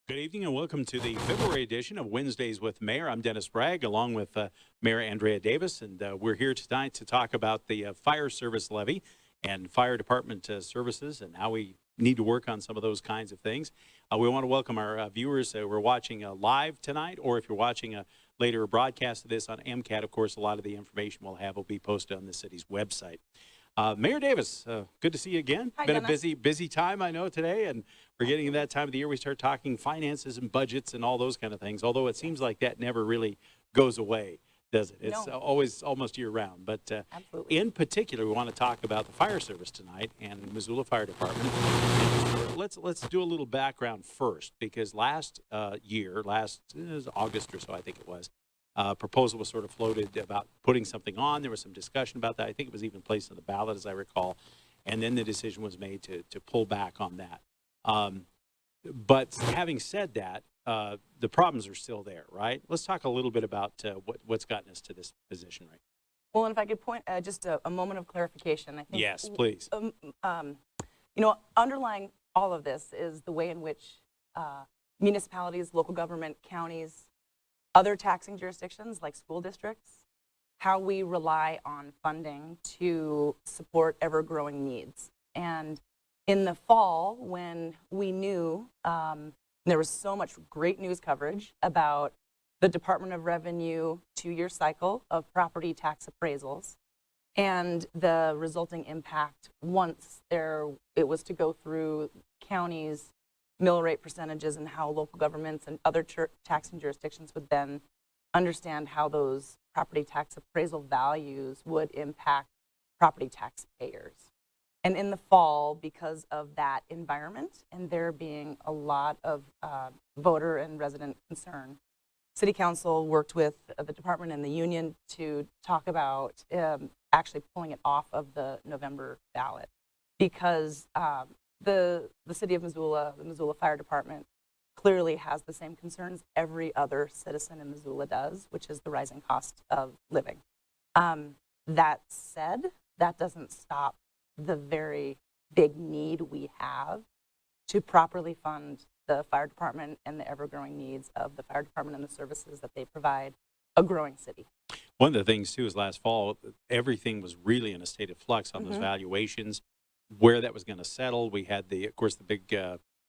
Good evening and welcome to the February edition of Wednesdays with Mayor. I'm Dennis Bragg along with Mayor Andrea Davis, and we're here tonight to talk about the fire service levy and fire department services and how we need to work on some of those kinds of things. We want to welcome our viewers who are watching live tonight, or if you're watching a later broadcast of this on MCAT, of course, a lot of the information we'll have will be posted on the city's website. Mayor Davis, good to see you again. Hi, Been Dennis. a busy time, I know, today, and we're getting to that time of the year we start talking finances and budgets and all those kind of things, although it seems like that never really goes away, does it? It's No. always almost year-round. But Absolutely. in particular, we want to talk about the fire service tonight and Missoula Fire Department. Let's do a little background first, because last year, it was August or so, I think it was, proposal was sort of floated about putting something on. There was some discussion about that. I think it was even placed on the ballot, as I recall. And then the decision was made to pull back on that. But having said that, the problems are still there, right? Let's talk a little bit about what's gotten us to this position right Well, and if I could point just a moment of clarification, I think. Yes, please. Underlying all of this is the way in which municipalities, local government, counties, other taxing jurisdictions like school districts, how we rely on funding to support ever-growing needs. And in the fall, when we knew there was so much great news coverage about the Department of Revenue 2-year cycle of property tax appraisals and the resulting impact once it was to go through counties' mill rate percentages and how local governments and other taxing jurisdictions would then understand how those property tax appraisal values would impact property tax payers. And in the fall, because of that environment and there being a lot of voter and resident concern, City Council worked with the department and the union to talk about actually pulling it off of the November ballot, because the City of Missoula, the Missoula Fire Department, clearly has the same concerns every other citizen in Missoula does, which is the rising cost of living. That said, that doesn't stop the very big need we have to properly fund the fire department and the ever-growing needs of the fire department and the services that they provide a growing city. One of the things, too, is last fall, everything was really in a state of flux on those valuations, where that was going to settle. We had, of course, the big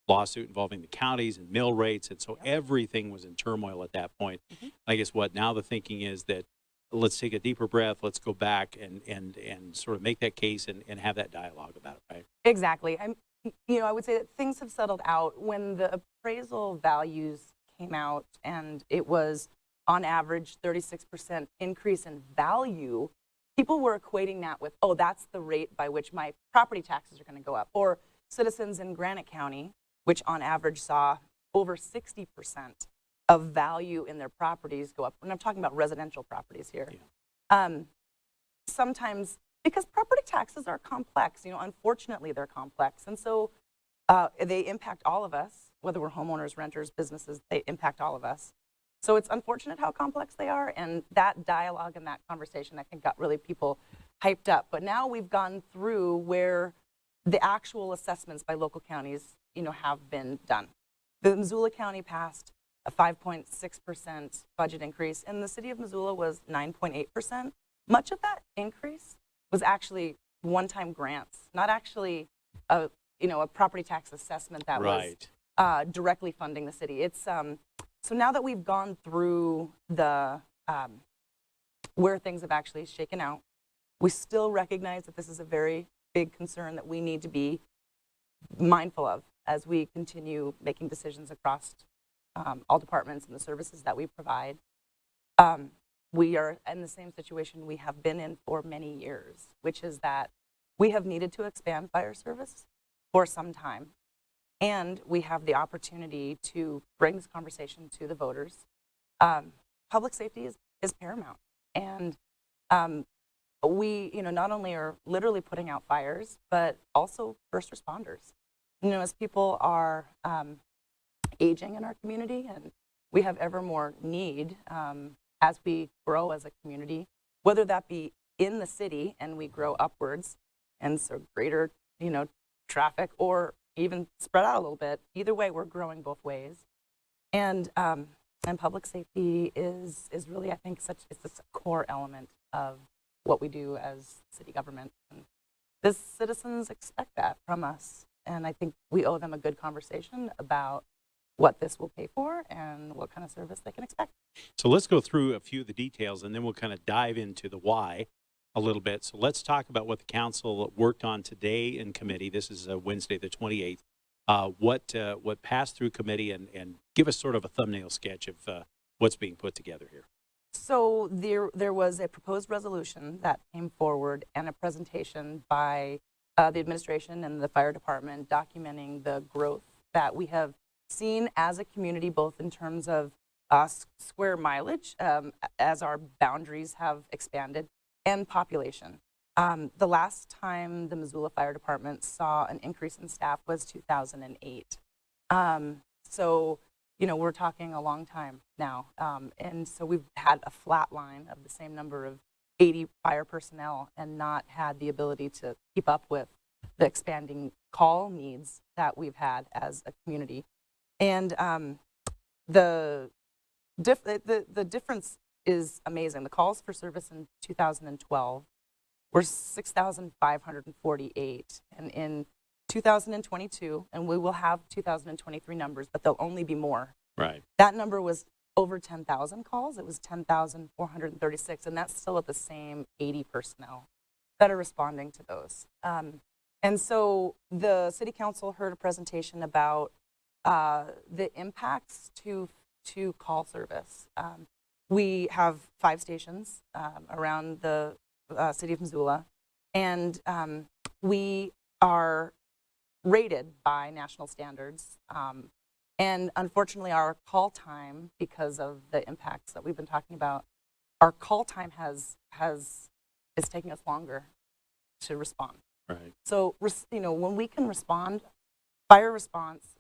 lawsuit involving the counties and mill rates, and so everything was in turmoil at that point. I guess now the thinking is that let's take a deeper breath, let's go back and sort of make that case and have that dialogue about it, right? Exactly. I would say that things have settled out. When the appraisal values came out and it was on average 36% increase in value, people were equating that with, oh, that's the rate by which my property taxes are going to go up. Or citizens in Granite County, which on average saw over 60% of value in their properties go up. And I'm talking about residential properties here. Yeah. Sometimes, because property taxes are complex, unfortunately they're complex. And so they impact all of us, whether we're homeowners, renters, businesses, they impact all of us. So it's unfortunate how complex they are, and that dialogue and that conversation, I think, got really people hyped up. But now we've gone through where the actual assessments by local counties, have been done. The Missoula County passed a 5.6% budget increase, and the City of Missoula was 9.8%. Much of that increase was actually one-time grants, not actually a property tax assessment that was directly funding the city. It's so now that we've gone through the where things have actually shaken out, we still recognize that this is a very big concern that we need to be mindful of as we continue making decisions across all departments and the services that we provide. We are in the same situation we have been in for many years, which is that we have needed to expand fire service for some time. And we have the opportunity to bring this conversation to the voters. Public safety is paramount. And we, not only are literally putting out fires, but also first responders. As people are aging in our community and we have ever more need as we grow as a community, whether that be in the city and we grow upwards and so greater, traffic, or even spread out a little bit. Either way, we're growing both ways. And public safety is really, I think, it's a core element of what we do as city government. And the citizens expect that from us, and I think we owe them a good conversation about what this will pay for and what kind of service they can expect. So let's go through a few of the details, and then we'll kind of dive into the why a little bit. So let's talk about what the council worked on today in committee. This is Wednesday, the 28th. What passed through committee, and give us sort of a thumbnail sketch of what's being put together here. So there was a proposed resolution that came forward and a presentation by the administration and the fire department documenting the growth that we have seen as a community, both in terms of square mileage as our boundaries have expanded, and population. The last time the Missoula Fire Department saw an increase in staff was 2008. So, you know, we're talking a long time now. And so we've had a flat line of the same number of 80 fire personnel and not had the ability to keep up with the expanding call needs that we've had as a community. And the difference is amazing. The calls for service in 2012 were 6,548. And in 2022, and we will have 2023 numbers, but there'll only be more. Right. That number was over 10,000 calls. It was 10,436, and that's still at the same 80 personnel that are responding to those. And so the City Council heard a presentation about the impacts to call service. We have 5 stations around the City of Missoula, and we are rated by national standards. And unfortunately, our call time, because of the impacts that we've been talking about, our call time is taking us longer to respond. Right. So, you know, when we can respond, fire response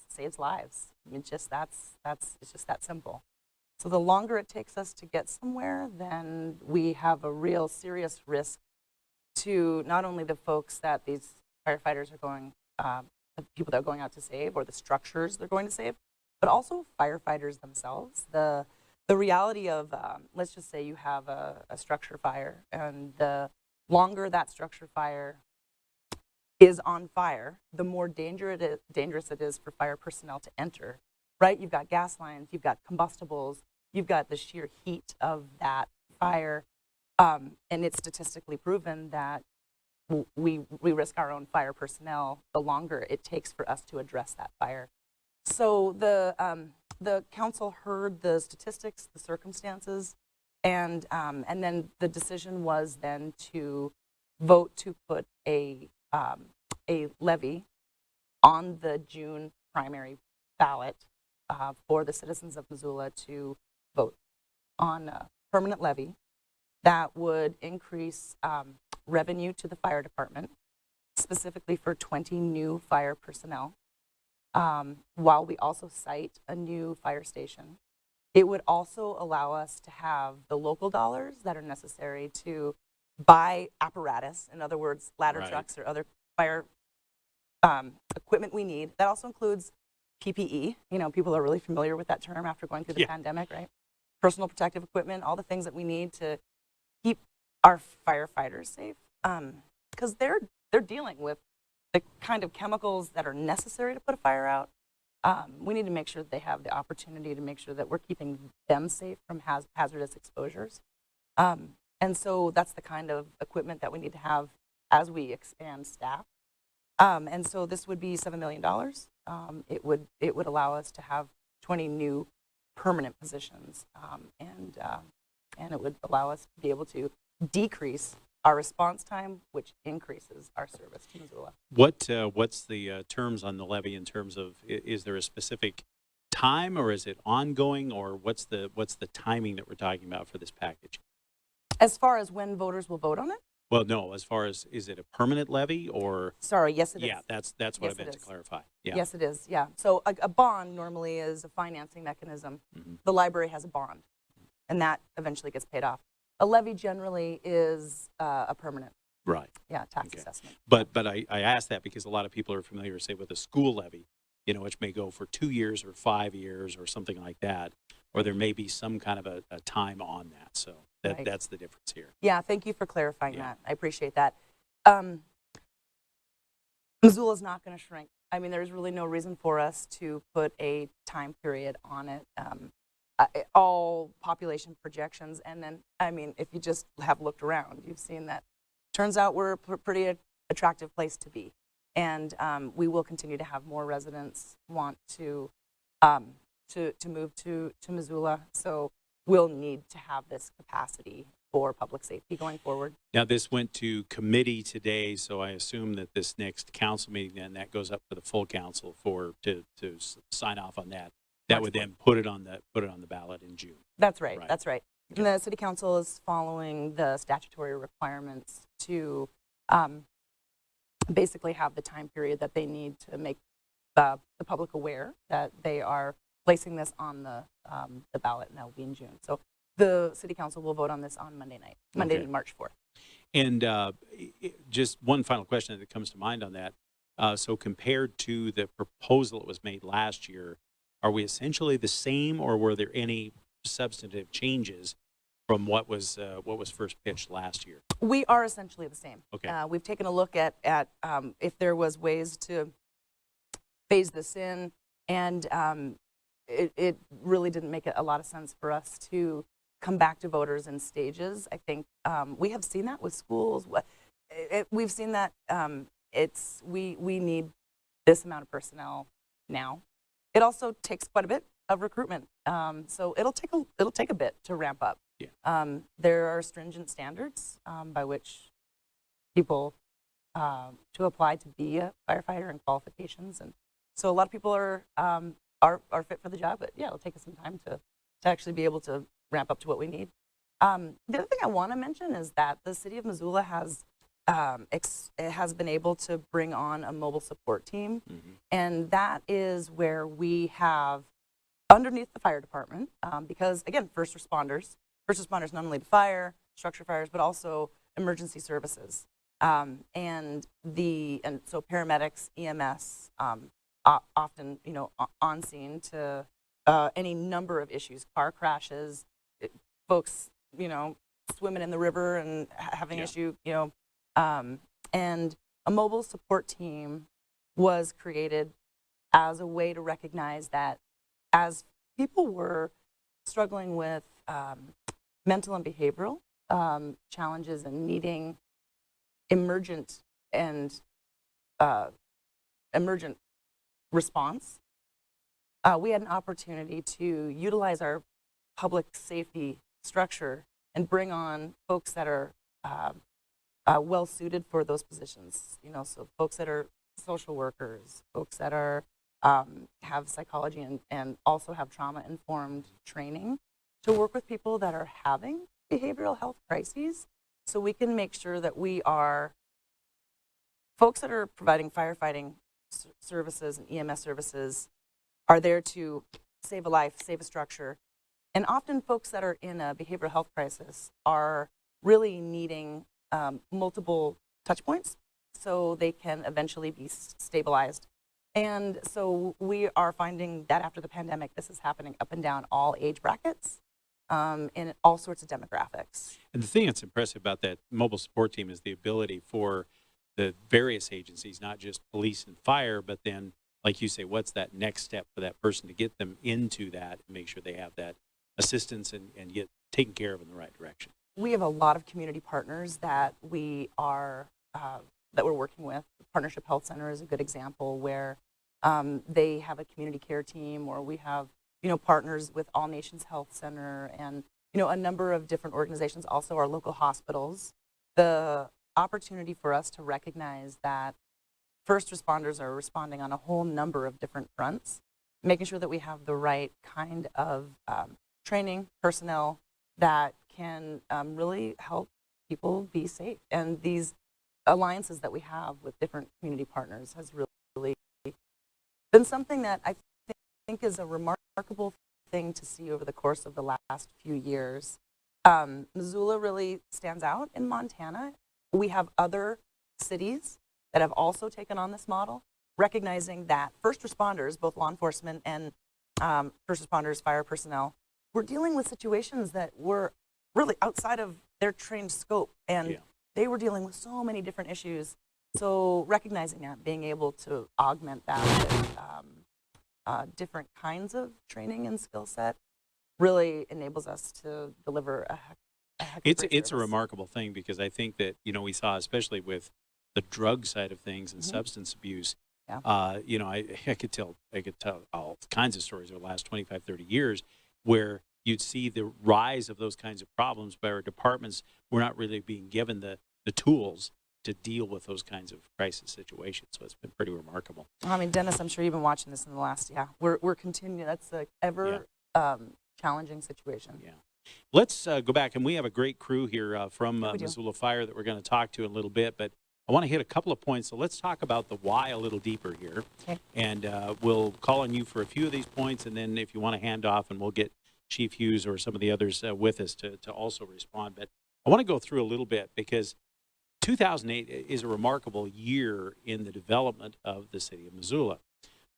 saves lives. I mean, it's just that simple. So the longer it takes us to get somewhere, then we have a real serious risk to not only the folks that these firefighters are going, the people that are going out to save, or the structures they're going to save, but also firefighters themselves. The reality of, let's just say you have a structure fire, and the longer that structure fire is on fire, the more dangerous it is for fire personnel to enter, right? You've got gas lines, you've got combustibles, you've got the sheer heat of that fire, and it's statistically proven that we risk our own fire personnel the longer it takes for us to address that fire. So the council heard the statistics, the circumstances, and then the decision was then to vote to put a levy on the June primary ballot for the citizens of Missoula to vote on a permanent levy that would increase revenue to the fire department, specifically for 20 new fire personnel, while we also site a new fire station. It would also allow us to have the local dollars that are necessary to buy apparatus, in other words, ladder Right. trucks or other fire equipment we need. That also includes PPE. You know, people are really familiar with that term after going through the pandemic, right? Personal protective equipment, all the things that we need to keep our firefighters safe, because they're dealing with the kind of chemicals that are necessary to put a fire out. We need to make sure that they have the opportunity to make sure that we're keeping them safe from hazardous exposures. And so that's the kind of equipment that we need to have as we expand staff. And so this would be $7 million. It would allow us to have 20 new permanent positions, and it would allow us to be able to decrease our response time, which increases our service to Missoula. What's the terms on the levy in terms of, is there a specific time, or is it ongoing, or what's the timing that we're talking about for this package? As far as when voters will vote on it? Well, no, as far as, is it a permanent levy, or? Sorry, yes it is. Yeah, that's what Yes, I meant it to is. clarify. Yeah. Yes, it is, yeah. So a bond normally is a financing mechanism. Mm-hmm. The library has a bond, and that eventually gets paid off. A levy generally is a permanent, Right. tax Okay. assessment. But I asked that because a lot of people are familiar, say, with a school levy. which may go for 2 years or 5 years or something like that, or there may be some kind of a time on that. So Right. that's the difference here. Yeah, thank you for clarifying Yeah. that. I appreciate that. Missoula is not going to shrink. I mean, there's really no reason for us to put a time period on it. All population projections, and then, I mean, if you just have looked around, you've seen that. Turns out we're a pretty attractive place to be, and we will continue to have more residents want to move to Missoula. So we'll need to have this capacity for public safety going forward. Now, this went to committee today, so I assume that this next council meeting, then that goes up to the full council to sign off on that. That would then put it on the ballot in June. That's right. Right. That's right. Okay. And the city council is following the statutory requirements to basically have the time period that they need to make the public aware that they are placing this on the ballot, and that will be in June. So the city council will vote on this on Monday night, Monday, Okay. March 4th. And just one final question that comes to mind on that. So compared to the proposal that was made last year, are we essentially the same, or were there any substantive changes from what was first pitched last year? We are essentially the same. Okay. We've taken a look at if there was ways to phase this in, and it really didn't make a lot of sense for us to come back to voters in stages. I think we have seen that with schools. We've seen that we need this amount of personnel now. It also takes quite a bit of recruitment, so it'll take a bit to ramp up. Yeah. There are stringent standards by which people to apply to be a firefighter, and qualifications, and so a lot of people are fit for the job. But yeah, it'll take us some time to actually be able to ramp up to what we need. The other thing I want to mention is that the city of Missoula has been able to bring on a mobile support team, Mm-hmm. and that is where we have underneath the fire department, because again, first responders not only to fire, structure fires, but also emergency services, and so paramedics, EMS, often on scene to any number of issues, car crashes, folks swimming in the river and having Yeah. issue, and a mobile support team was created as a way to recognize that as people were struggling with mental and behavioral challenges and needing emergent response, we had an opportunity to utilize our public safety structure and bring on folks that are well suited for those positions. So folks that are social workers, folks that are have psychology and also have trauma-informed training to work with people that are having behavioral health crises, so we can make sure that we are folks that are providing firefighting services and EMS services are there to save a life, save a structure. And often folks that are in a behavioral health crisis are really needing multiple touch points so they can eventually be stabilized. And so we are finding that after the pandemic, this is happening up and down all age brackets, in all sorts of demographics. And the thing that's impressive about that mobile support team is the ability for the various agencies, not just police and fire, but then, like you say, what's that next step for that person to get them into that and make sure they have that assistance and get taken care of in the right direction? We have a lot of community partners that we are that we're working with. The Partnership Health Center is a good example where they have a community care team, or we have partners with All Nations Health Center and a number of different organizations, also our local hospitals. The opportunity for us to recognize that first responders are responding on a whole number of different fronts, making sure that we have the right kind of training personnel that can really help people be safe. And these alliances that we have with different community partners has really been something that I think is a remarkable thing to see over the course of the last few years. Missoula really stands out in Montana. We have other cities that have also taken on this model. recognizing that first responders, both law enforcement and first responders, fire personnel, were dealing with situations that were really outside of their trained scope, and they were dealing with so many different issues. So recognizing that, being able to augment that with different kinds of training and skill set really enables us to deliver a heck of great It's a service. remarkable thing, because I think that, we saw, especially with the drug side of things and substance abuse, Yeah. I could tell all kinds of stories over the last 25, 30 years where you'd see the rise of those kinds of problems, but our departments were not really being given the tools to deal with those kinds of crisis situations. So it's been pretty remarkable. I mean, Dennis, I'm sure you've been watching this in the last, we're continuing. That's the ever challenging situation. Yeah. Let's go back, and we have a great crew here from Yeah, we do. Missoula Fire that we're going to talk to in a little bit, but I want to hit a couple of points. So let's talk about the why a little deeper here. Okay. And we'll call on you for a few of these points, and then if you want to hand off, and we'll get Chief Hughes or some of the others with us to also respond. But I want to go through a little bit, because 2008 is a remarkable year in the development of the city of Missoula.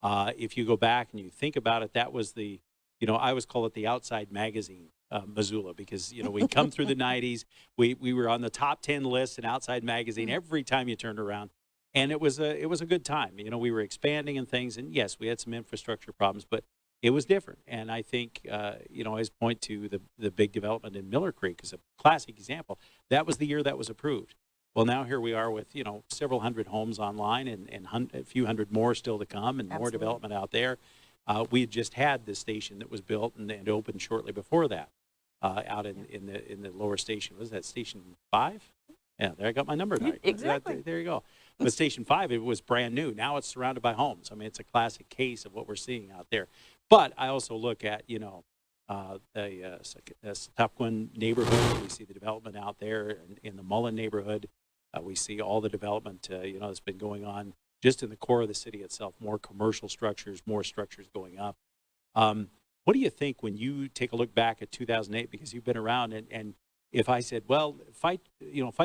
If you go back and you think about it, that was the, I always call it the outside magazine, Missoula, because, we come through the 90s, we were on the top 10 list in Outside Magazine every time you turned around. And it was a good time. We were expanding and things, and yes, we had some infrastructure problems, but it was different. And I think, I always point to the big development in Miller Creek as a classic example. That was the year that was approved. Well, now here we are with, several hundred homes online, and a few hundred more still to come, and more development out there. We had just had the station that was built and opened shortly before that, out in the lower station. Was that Station 5? Yeah, there, I got my number right. Exactly. There you go. But Station 5, it was brand new. Now it's surrounded by homes. I mean, it's a classic case of what we're seeing out there. But I also look at, the Satapquin neighborhood. We see the development out there in the Mullen neighborhood. We see all the development, that's been going on just in the core of the city itself. More commercial structures, more structures going up. What do you think when you take a look back at 2008, because you've been around, and if I said, well, fight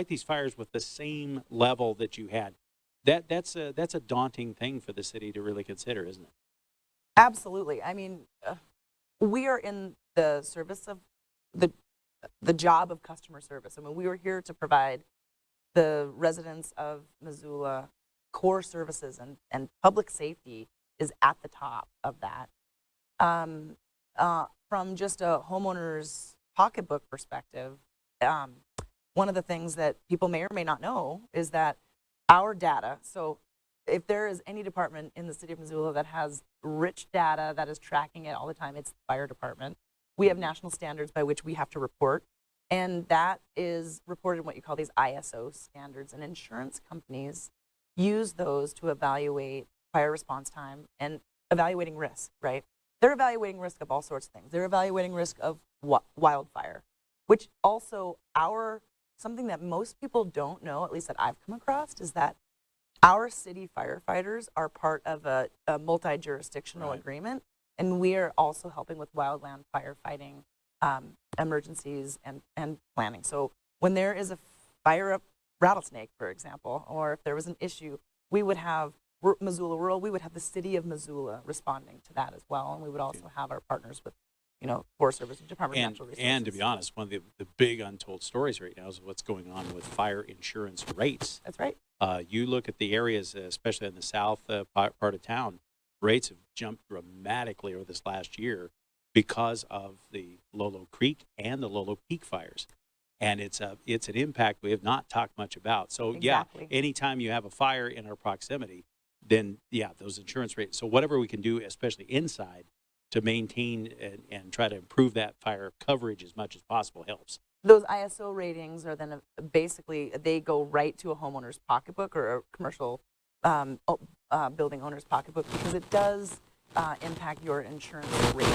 these fires with the same level that you had, that's a daunting thing for the city to really consider, isn't it? Absolutely. I mean, we are in the service of the job of customer service. I mean, we were here to provide the residents of Missoula core services, and public safety is at the top of that. From just a homeowner's pocketbook perspective, one of the things that people may or may not know is that our data, so if there is any department in the city of Missoula that has rich data that is tracking it all the time, it's the fire department. We have national standards by which we have to report, and that is reported in what you call these ISO standards, and insurance companies use those to evaluate fire response time and evaluating risk, right? They're evaluating risk of all sorts of things. They're evaluating risk of wildfire, which also something that most people don't know, at least that I've come across, is that our city firefighters are part of a multi-jurisdictional agreement, and we are also helping with wildland firefighting emergencies and planning. So when there is a fire up Rattlesnake, for example, or if there was an issue, we would have Missoula Rural, we would have the City of Missoula responding to that as well, and we would also have our partners with, Forest Service and Department of Natural Resources. And to be honest, one of the big untold stories right now is what's going on with fire insurance rates. That's right. You look at the areas, especially in the south part of town, rates have jumped dramatically over this last year because of the Lolo Creek and the Lolo Peak fires. And it's an impact we have not talked much about. So Exactly. Yeah, anytime you have a fire in our proximity, then those insurance rates. So whatever we can do, especially inside, to maintain and try to improve that fire coverage as much as possible helps. Those ISO ratings are then basically, they go right to a homeowner's pocketbook or a commercial building owner's pocketbook, because it does impact your insurance rate.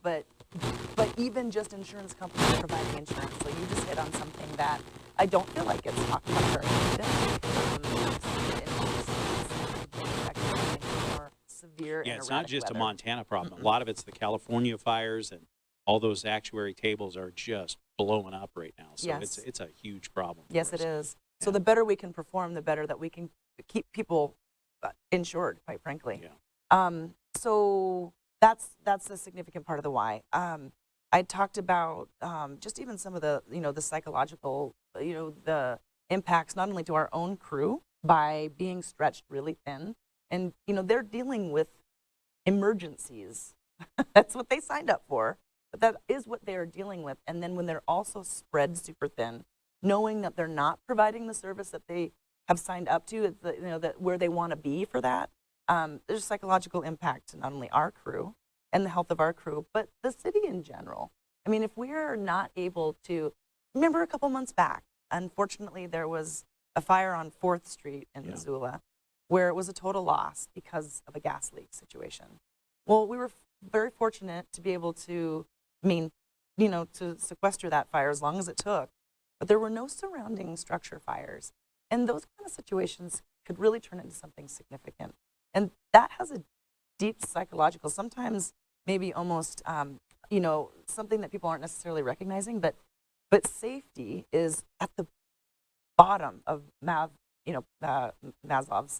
But even just insurance companies providing insurance, so you just hit on something that I don't feel like it's talked about very often. More severe and it's not just weather. a Montana problem. A lot of it's the California fires, and all those actuary tables are just blowing up right now. So Yes. it's a huge problem. Yes, for it us. is. So the better we can perform, the better that we can keep people insured, quite frankly. Yeah. So that's a significant part of the why. I talked about just even some of the, the psychological, the impacts not only to our own crew by being stretched really thin, and they're dealing with emergencies. That's what they signed up for, but that is what they're dealing with. And then when they're also spread super thin, knowing that they're not providing the service that they have signed up to, that where they want to be for that, there's psychological impact to not only our crew and the health of our crew, but the city in general. I mean, if we're not able to, remember a couple months back, unfortunately, there was a fire on 4th Street in Missoula where it was a total loss because of a gas leak situation. Well, we were very fortunate to be able to, to sequester that fire as long as it took, but there were no surrounding structure fires. And those kind of situations could really turn into something significant. And that has a deep psychological, sometimes maybe almost, something that people aren't necessarily recognizing, but safety is at the bottom of Maslow's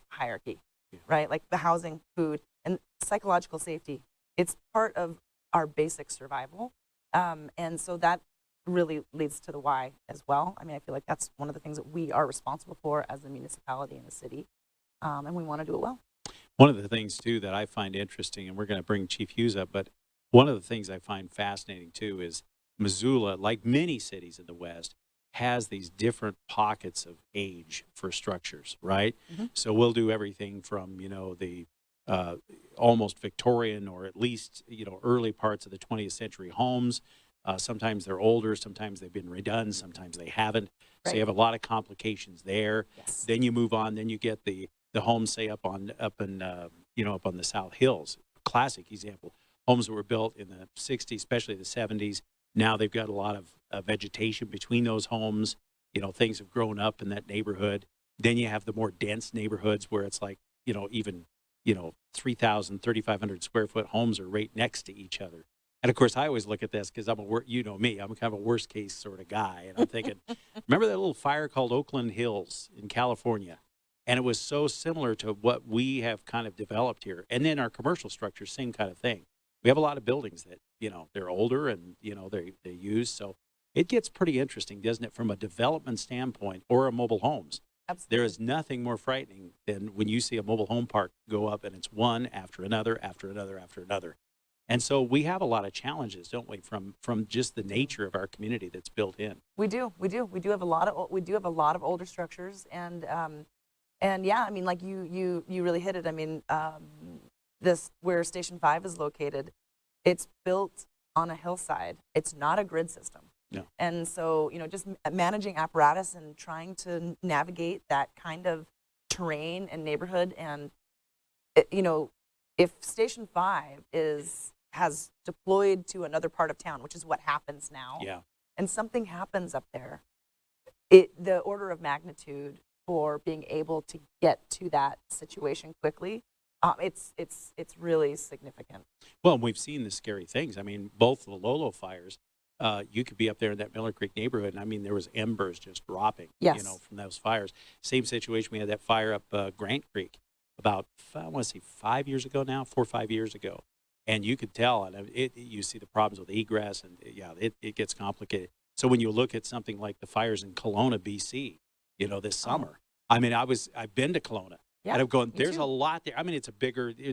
hierarchy, right? Like the housing, food, and psychological safety. It's part of our basic survival. And so that really leads to the why as well. I mean, I feel like that's one of the things that we are responsible for as a municipality and a city, and we want to do it well. One of the things, too, that I find interesting, and we're going to bring Chief Hughes up, but one of the things I find fascinating, too, is Missoula, like many cities in the West, has these different pockets of age for structures, right? Mm-hmm. So we'll do everything from, the almost Victorian or at least, early parts of the 20th century homes. Sometimes they're older, sometimes they've been redone, sometimes they haven't. Right. So you have a lot of complications there. Yes. Then you move on, then you get the homes, say up in the South Hills. Classic example. Homes that were built in the 60s, especially the 70s. Now they've got a lot of vegetation between those homes. Things have grown up in that neighborhood. Then you have the more dense neighborhoods where it's like, even 3,000, 3,500 square foot homes are right next to each other. And of course, I always look at this because I'm I'm kind of a worst case sort of guy. And I'm thinking, remember that little fire called Oakland Hills in California? And it was so similar to what we have kind of developed here. And then our commercial structure, same kind of thing. We have a lot of buildings that, they're older and, they use. So it gets pretty interesting, doesn't it, from a development standpoint or a mobile homes. Absolutely. There is nothing more frightening than when you see a mobile home park go up and it's one after another, after another, after another. And so we have a lot of challenges, don't we, from just the nature of our community that's built in. We do have a lot of older structures, and yeah, I mean, like you really hit it. I mean, this where Station 5 is located, it's built on a hillside. It's not a grid system. No. And so, just managing apparatus and trying to navigate that kind of terrain and neighborhood, and if Station 5 has deployed to another part of town, which is what happens now, and something happens up there, the order of magnitude for being able to get to that situation quickly, it's really significant. Well, we've seen the scary things. I mean, both the Lolo fires, you could be up there in that Miller Creek neighborhood, and I mean, there was embers just dropping, from those fires. Same situation, we had that fire up Grant Creek about, I want to say 4 or 5 years ago. And you could tell, and you see the problems with egress, and it gets complicated. So when you look at something like the fires in Kelowna, BC, this summer, I mean, I've been to Kelowna, and I'm going, there's a lot there. I mean,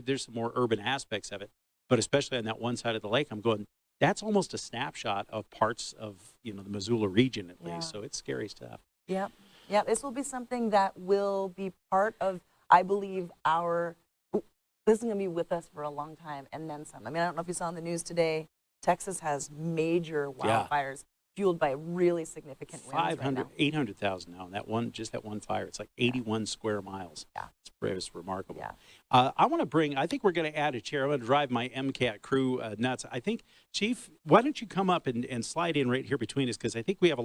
there's some more urban aspects of it, but especially on that one side of the lake, I'm going, that's almost a snapshot of parts of, the Missoula region at least. So it's scary stuff. Yeah. This will be something that will be part of, I believe, this is going to be with us for a long time, and then some. I mean, I don't know if you saw in the news today, Texas has major wildfires fueled by really significant winds. 800,000 now, and that one fire, it's like 81 square miles. Yeah. It's remarkable. Yeah. I think we're going to add a chair. I'm going to drive my MCAT crew nuts. I think, Chief, why don't you come up and slide in right here between us, because I think we have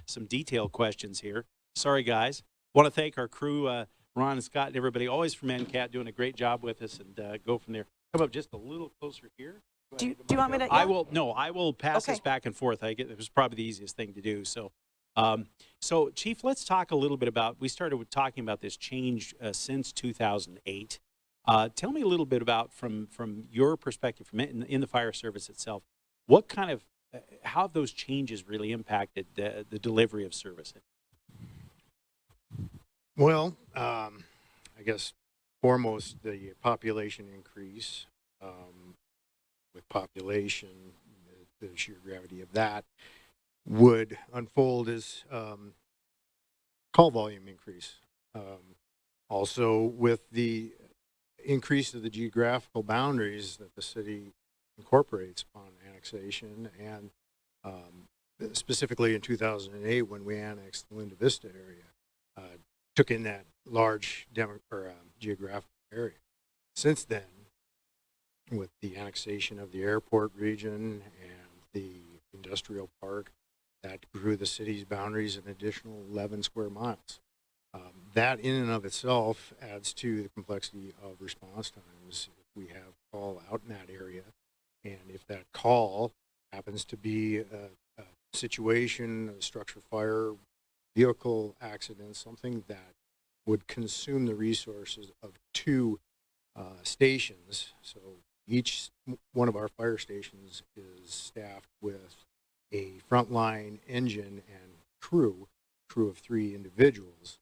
some detailed questions here. Sorry, guys. Want to thank our crew, Ron and Scott and everybody, always from NCAT, doing a great job with us, and go from there. Come up just a little closer here. Do you want me to? I will pass this back and forth. It was probably the easiest thing to do. So So, Chief, let's talk a little bit about, we started with talking about this change since 2008. Tell me a little bit about, from your perspective, from in the fire service itself, what kind of, how have those changes really impacted the delivery of service? Well, I guess foremost the population increase. With population, the sheer gravity of that would unfold as call volume increase. Also, with the increase of the geographical boundaries that the city incorporates upon annexation, and specifically in 2008 when we annexed the Linda Vista area, took in that large geographic area. Since then, with the annexation of the airport region and the industrial park, that grew the city's boundaries an additional 11 square miles. That in and of itself adds to the complexity of response times. If we have a call out in that area, and if that call happens to be a situation, a structure fire, vehicle accident, something that would consume the resources of two stations. So each one of our fire stations is staffed with a frontline engine and crew of 3 individuals.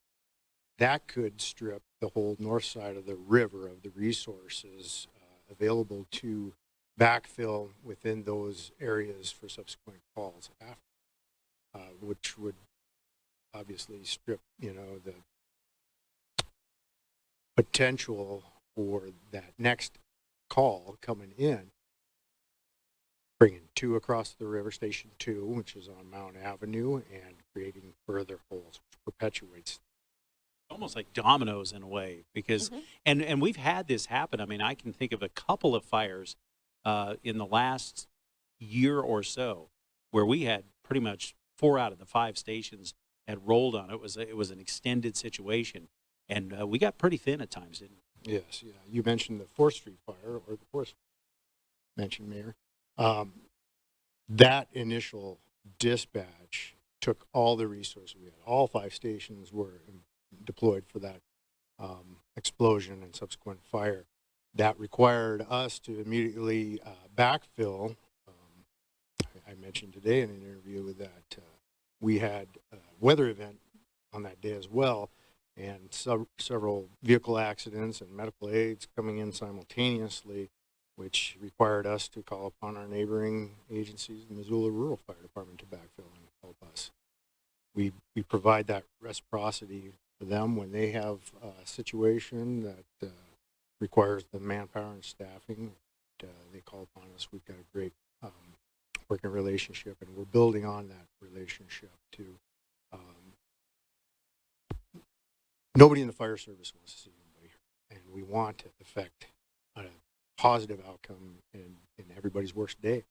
That could strip the whole north side of the river of the resources available to backfill within those areas for subsequent calls after, which would obviously strip, the potential for that next call coming in, bringing 2 across the river, Station 2, which is on Mount Avenue, and creating further holes, which perpetuates. Almost like dominoes in a way, because and we've had this happen. I mean, I can think of a couple of fires in the last year or so where we had pretty much 4 out of the 5 stations had rolled on it. It was an extended situation, and we got pretty thin at times, didn't we? Yes, yeah. You mentioned the 4th Street fire, or the 4th mentioned, Mayor. That initial dispatch took all the resources we had. All 5 stations were deployed for that explosion and subsequent fire. That required us to immediately backfill. I mentioned today in an interview that we had a weather event on that day as well, and several vehicle accidents and medical aids coming in simultaneously, which required us to call upon our neighboring agencies, the Missoula Rural Fire Department, to backfill and help us. We provide that reciprocity for them when they have a situation that requires the manpower and staffing. They call upon us. We've got a great working relationship, and we're building on that relationship too. Nobody in the fire service wants to see anybody hurt, and we want to affect a positive outcome in everybody's worst day.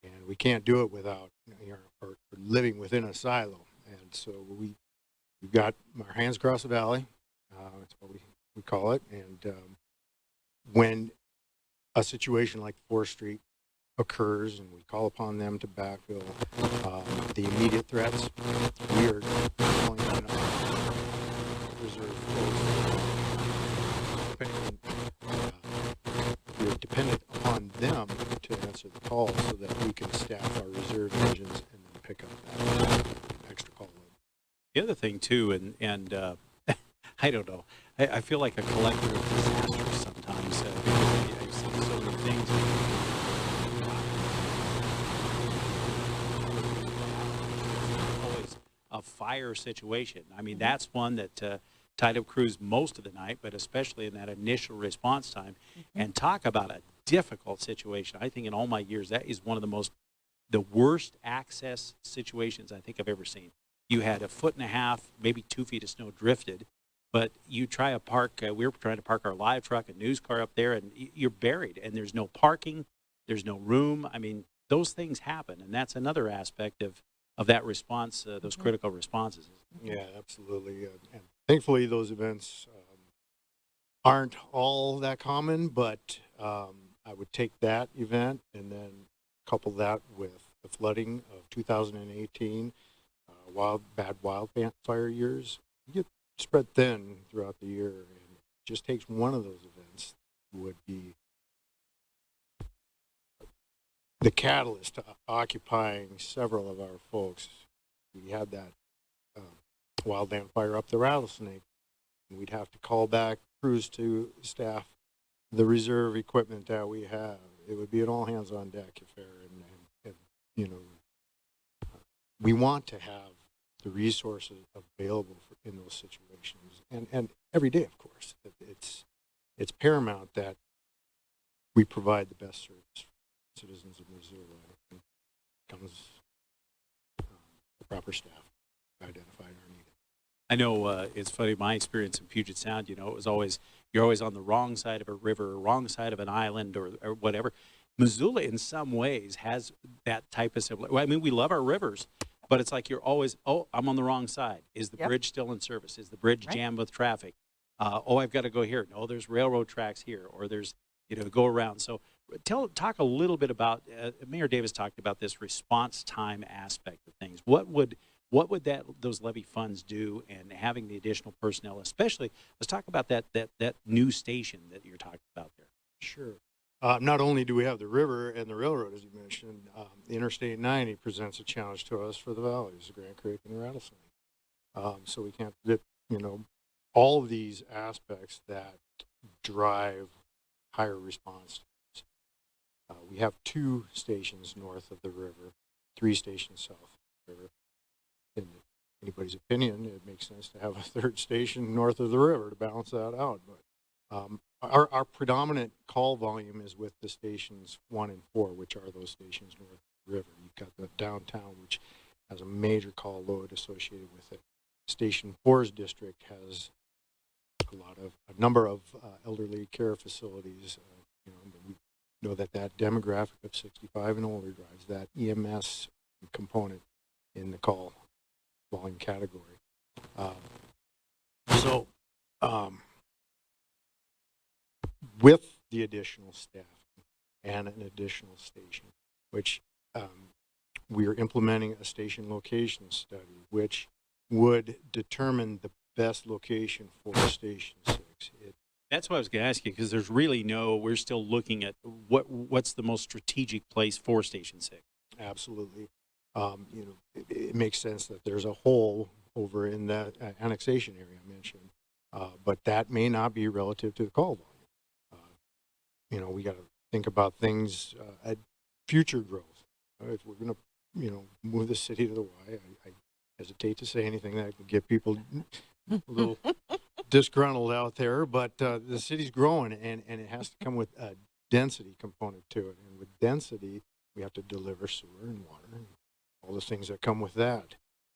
And we can't do it without or living within a silo. And so we've got our hands across the valley. That's what we call it. And when a situation like 4th Street occurs and we call upon them to backfill the immediate threats, we are calling on reserve force. We're dependent upon them to answer the call so that we can staff our reserve engines and then pick up that extra call load. The other thing too, and I don't know, I feel like a collector of disasters sometimes because I've seen so many things. Always a fire situation. I mean, that's one that tied up crews most of the night, but especially in that initial response time. And talk about a difficult situation. I think in all my years, that is one of the worst access situations I think I've ever seen. You had 1.5 feet, maybe 2 feet of snow drifted, but you try to park, we were trying to park our live truck, a news car up there, and you're buried, and there's no parking, there's no room. I mean, those things happen, and that's another aspect of that response, those critical responses. Yeah, absolutely. And thankfully, those events aren't all that common, but I would take that event and then couple that with the flooding of 2018, bad wildfire years, you get spread thin throughout the year, and it just takes one of those events would be the catalyst to occupying several of our folks. We had that wildland fire up the Rattlesnake, and we'd have to call back crews to staff the reserve equipment that we have. It would be an all hands on deck affair, and you know, we want to have the resources available in those situations, and every day, of course. It's paramount that we provide the best service for citizens of Missoula, and comes the proper staff identified our needs. I know it's funny, my experience in Puget Sound, you know, it was always, you're always on the wrong side of a river, or wrong side of an island, or whatever. Missoula, in some ways, has that type of similar. Well, I mean, we love our rivers, but it's like you're always, oh, I'm on the wrong side. Is the bridge still in service? Is the bridge jammed with traffic? Oh, I've got to go here. No, there's railroad tracks here, or there's, you know, go around. So talk a little bit about, Mayor Davis talked about this response time aspect of things. What would those levy funds do, and having the additional personnel, especially, let's talk about that new station that you're talking about there. Sure. Not only do we have the river and the railroad, as you mentioned, the Interstate 90 presents a challenge to us for the valleys, the Grand Creek and the Rattlesnake. So we can't forget, you know, all of these aspects that drive higher response times. We have 2 stations north of the river, 3 stations south of the river. In anybody's opinion, it makes sense to have a 3rd station north of the river to balance that out. But our predominant call volume is with the stations 1 and 4, which are those stations north of the river. You've got the downtown, which has a major call load associated with it. Station 4's district has a number of elderly care facilities. You know, we know that demographic of 65 and older drives that EMS component in the call volume category. With the additional staff and an additional station, which we are implementing a station location study, which would determine the best location for Station 6. That's what I was going to ask you, because there's really we're still looking at what's the most strategic place for Station 6. Absolutely. You know, it makes sense that there's a hole over in that annexation area I mentioned, but that may not be relative to the call volume. You know, we got to think about things at future growth. If we're going to, you know, move the city to the Y, I hesitate to say anything that could get people a little disgruntled out there, but the city's growing, and it has to come with a density component to it. And with density, we have to deliver sewer and water and all the things that come with that.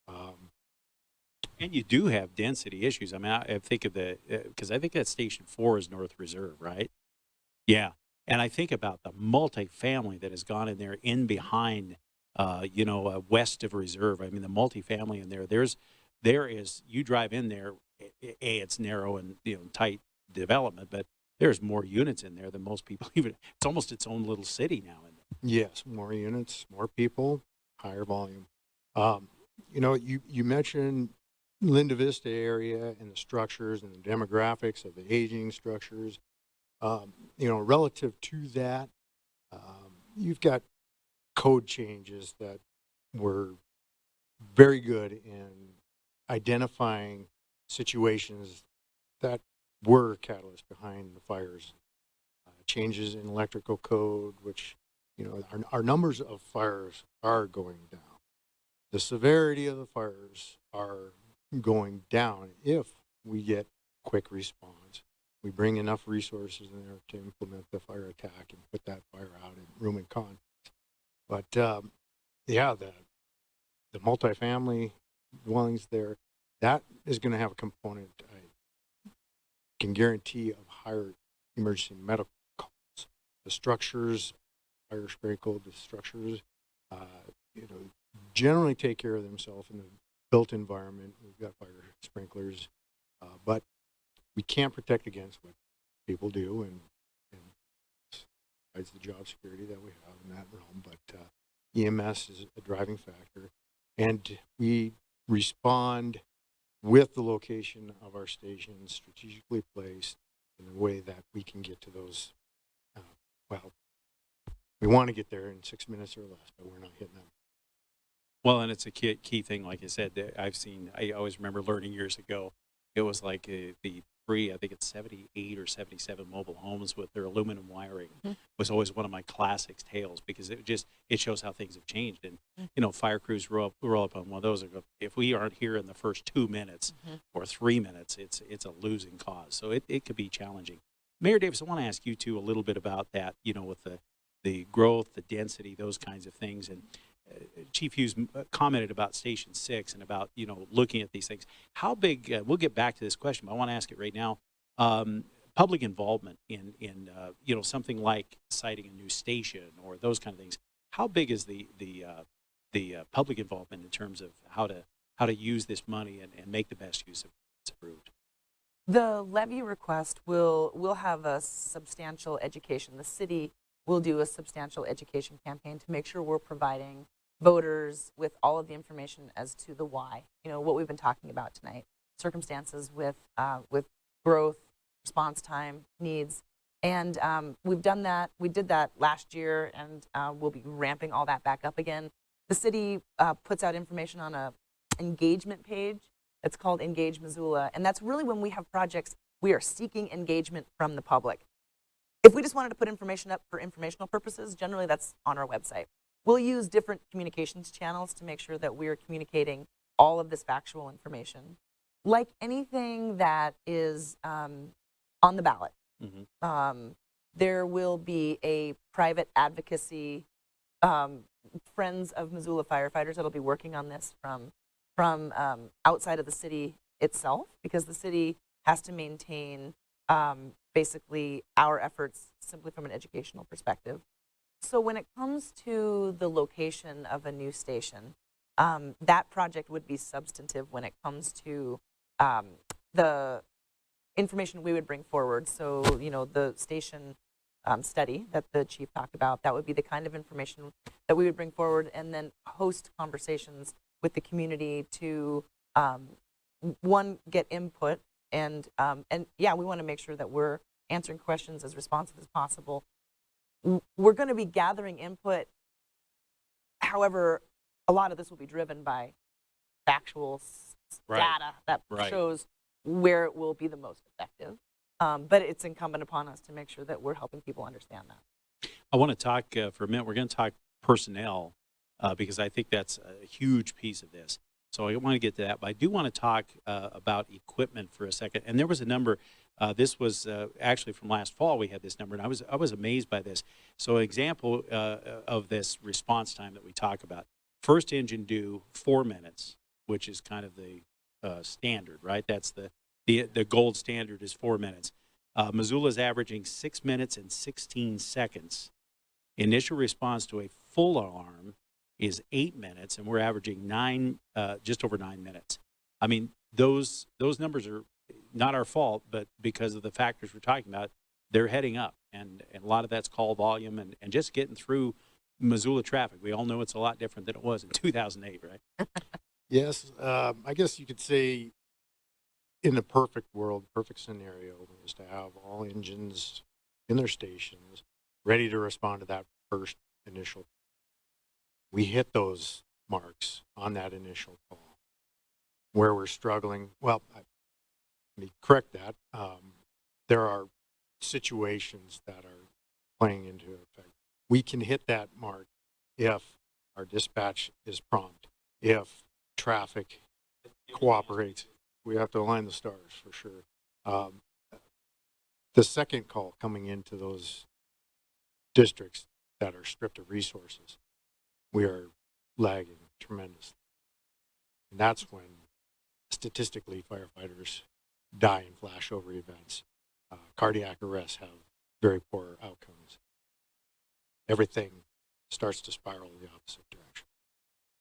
And you do have density issues. I mean, I think of because I think that Station 4 is North Reserve, right? Yeah. And I think about the multifamily that has gone in there in behind, you know, west of Reserve. I mean, the multifamily in there, there is, you drive in there, it's narrow and, you know, tight development, but there's more units in there than most people even, it's almost its own little city now in there. Yes, more units, more people, higher volume. You know, you mentioned Linda Vista area and the structures and the demographics of the aging structures. You know, relative to that, you've got code changes that were very good in identifying situations that were catalysts behind the fires. Changes in electrical code, which, you know, our numbers of fires are going down. The severity of the fires are going down if we get quick response. We bring enough resources in there to implement the fire attack and put that fire out in room and con. But yeah, the multifamily dwellings there, that is going to have a component, I can guarantee, of higher emergency medical calls. The structures, fire sprinkled, the structures, you know, generally take care of themselves in the built environment. We've got fire sprinklers, but we can't protect against what people do, and besides the job security that we have in that realm. But EMS is a driving factor, and we respond with the location of our stations strategically placed in a way that we can get to those, well, we want to get there in 6 minutes or less, but we're not hitting them. Well, and it's a key thing, like I said, that I've seen. I always remember learning years ago. It was like the I think it's 78 or 77 mobile homes with their aluminum wiring was always one of my classic tales, because it shows how things have changed. And fire crews roll up on one of those and go, if we aren't here in the first 2 minutes or 3 minutes, it's a losing cause. So it could be challenging. Mayor Davis, I want to ask you too a little bit about that. With the growth, the density, those kinds of things. And Chief Hughes commented about Station 6 and about, looking at these things. How big, we'll get back to this question, but I want to ask it right now. Public involvement in something like citing a new station or those kind of things. How big is the public involvement in terms of how to use this money and make the best use of what's approved? The levy request will have a substantial education. The city will do a substantial education campaign to make sure we're providing voters with all of the information as to the why. What we've been talking about tonight, circumstances with growth, response time, needs, and we've done that. We did that last year, and we'll be ramping all that back up again. The city puts out information on a engagement page that's called Engage Missoula, and that's really when we have projects, we are seeking engagement from the public. If we just wanted to put information up for informational purposes, generally that's on our website. We'll use different communications channels to make sure that we're communicating all of this factual information. Like anything that is on the ballot, there will be a private advocacy, Friends of Missoula firefighters that'll be working on this from outside of the city itself, because the city has to maintain basically our efforts simply from an educational perspective. So when it comes to the location of a new station, that project would be substantive when it comes to the information we would bring forward. So, the station study that the chief talked about, that would be the kind of information that we would bring forward, and then host conversations with the community to, one, get input, and yeah, we want to make sure that we're answering questions as responsive as possible. We're going to be gathering input. However, a lot of this will be driven by factual data that shows where it will be the most effective. But it's incumbent upon us to make sure that we're helping people understand that. I want to talk for a minute. We're going to talk personnel because I think that's a huge piece of this. So I want to get to that, but I do want to talk about equipment for a second. And there was a number. This was actually from last fall. We had this number, and I was amazed by this. So, an example of this response time that we talk about: first engine due 4 minutes, which is kind of the standard, right? That's the gold standard is 4 minutes. Missoula's averaging 6 minutes and 16 seconds. Initial response to a full alarm is 8 minutes, and we're averaging just over 9 minutes. I mean, those numbers are not our fault, but because of the factors we're talking about, they're heading up, and a lot of that's call volume and just getting through Missoula traffic. We all know it's a lot different than it was in 2008, right? Yes, I guess you could say in the perfect world, perfect scenario is to have all engines in their stations ready to respond to that first initial. We hit those marks on that initial call. Where we're struggling, well, let me correct that. There are situations that are playing into effect. We can hit that mark if our dispatch is prompt, if traffic cooperates. We have to align the stars for sure. The second call coming into those districts that are stripped of resources, we are lagging tremendously. And that's when statistically firefighters die in flashover events. Cardiac arrests have very poor outcomes. Everything starts to spiral in the opposite direction.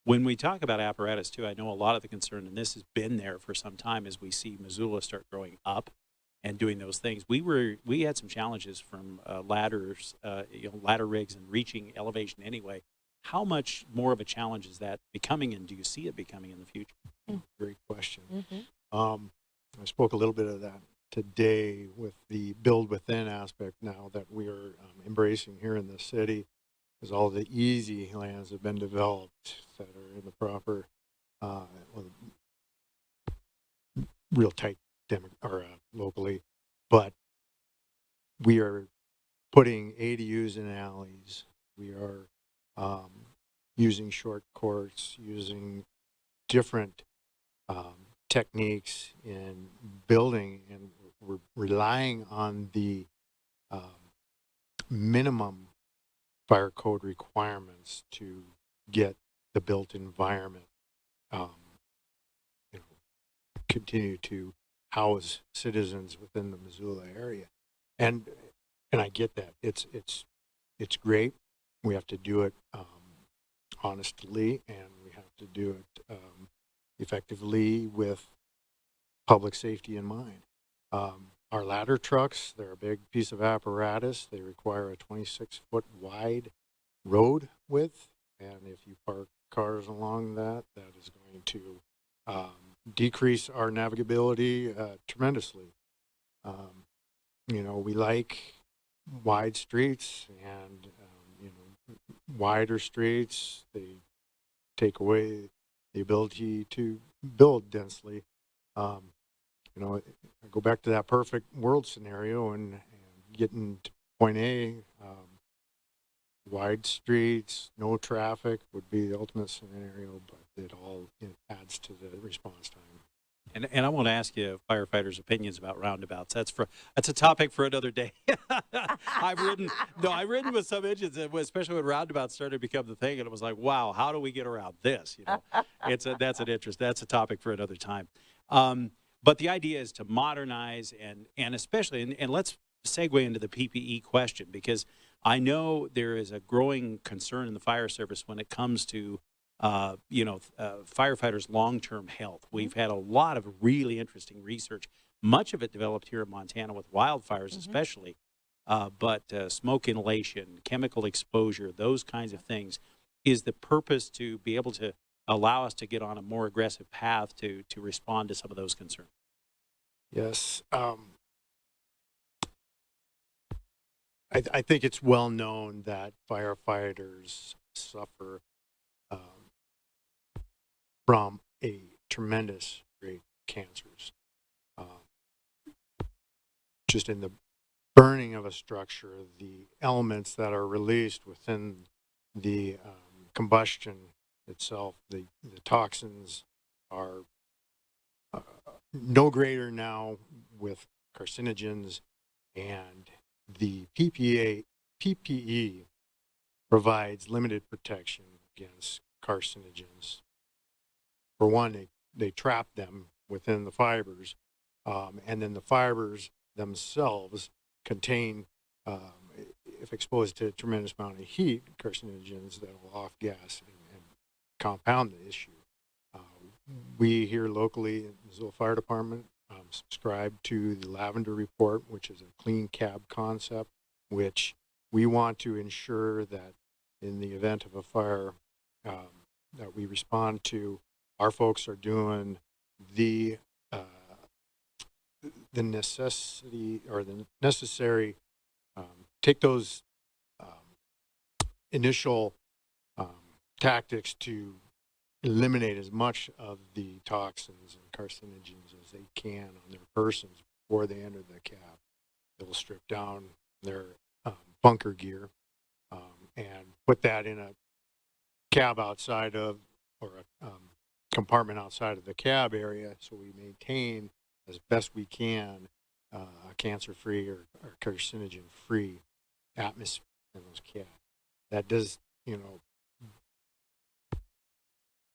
When we talk about apparatus too, I know a lot of the concern, and this has been there for some time, as we see Missoula start growing up and doing those things. We had some challenges from ladders, ladder rigs and reaching elevation anyway. how much more of a challenge is that becoming, and do you see it becoming in the future? Great question. I spoke a little bit of that today with the build within aspect now that we are embracing here in the city, because all the easy lands have been developed that are in the proper, real tight locally, but we are putting ADUs in alleys. We are using short courts, using different techniques in building, and we're relying on the minimum fire code requirements to get the built environment continue to house citizens within the Missoula area. And I get that. It's great. We have to do it honestly, and we have to do it effectively with public safety in mind. Our ladder trucks, they're a big piece of apparatus. They require a 26-foot wide road width, and if you park cars along that, that is going to decrease our navigability tremendously. We like wide streets, and wider streets, they take away the ability to build densely. I go back to that perfect world scenario, and getting to point A, wide streets, no traffic would be the ultimate scenario, but it all adds to the response time. And I want to ask you firefighters' opinions about roundabouts. That's a topic for another day. I've ridden with some engines, especially when roundabouts started to become the thing, and it was like, wow, how do we get around this? That's a topic for another time. But the idea is to modernize and especially, and let's segue into the PPE question, because I know there is a growing concern in the fire service when it comes to firefighters' long-term health. We've had a lot of really interesting research, much of it developed here in Montana with wildfires especially, but smoke inhalation, chemical exposure, those kinds of things, is the purpose to be able to allow us to get on a more aggressive path to respond to some of those concerns. Yes. I think it's well known that firefighters suffer from a tremendous rate of cancers. Just in the burning of a structure, the elements that are released within the combustion itself, the toxins are no greater now with carcinogens, and the PPE provides limited protection against carcinogens. For one, they trap them within the fibers, and then the fibers themselves contain, if exposed to a tremendous amount of heat, carcinogens that will off gas and compound the issue. We here locally in the Missoula Fire Department subscribe to the Lavender Report, which is a clean cab concept, which we want to ensure that in the event of a fire that we respond to, our folks are doing the necessity or the necessary, take those initial tactics to eliminate as much of the toxins and carcinogens as they can on their persons before they enter the cab. They will strip down their bunker gear and put that in a cab outside of, or a compartment outside of the cab area, so we maintain as best we can a cancer-free or carcinogen-free atmosphere in those cabs. That does,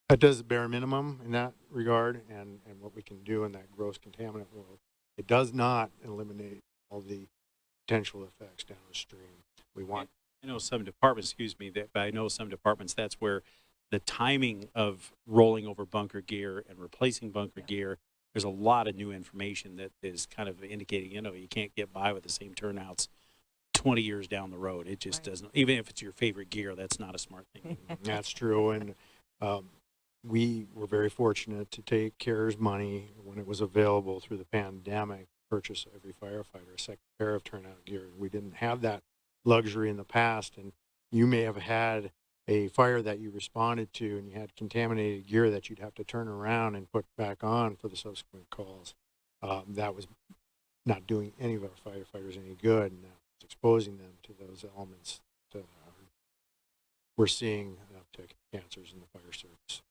that does the bare minimum in that regard, and what we can do in that gross contaminant world. It does not eliminate all the potential effects downstream. We want. I know some departments, but I know some departments, that's where the timing of rolling over bunker gear and replacing bunker gear, there's a lot of new information that is kind of indicating, you can't get by with the same turnouts 20 years down the road. It just doesn't, even if it's your favorite gear, that's not a smart thing. That's true. And we were very fortunate to take CARES money when it was available through the pandemic, purchase every firefighter a second pair of turnout gear. We didn't have that luxury in the past. And you may have had a fire that you responded to and you had contaminated gear that you'd have to turn around and put back on for the subsequent calls. That was not doing any of our firefighters any good, and that was exposing them to those elements that we're seeing an uptick in cancers in the fire service.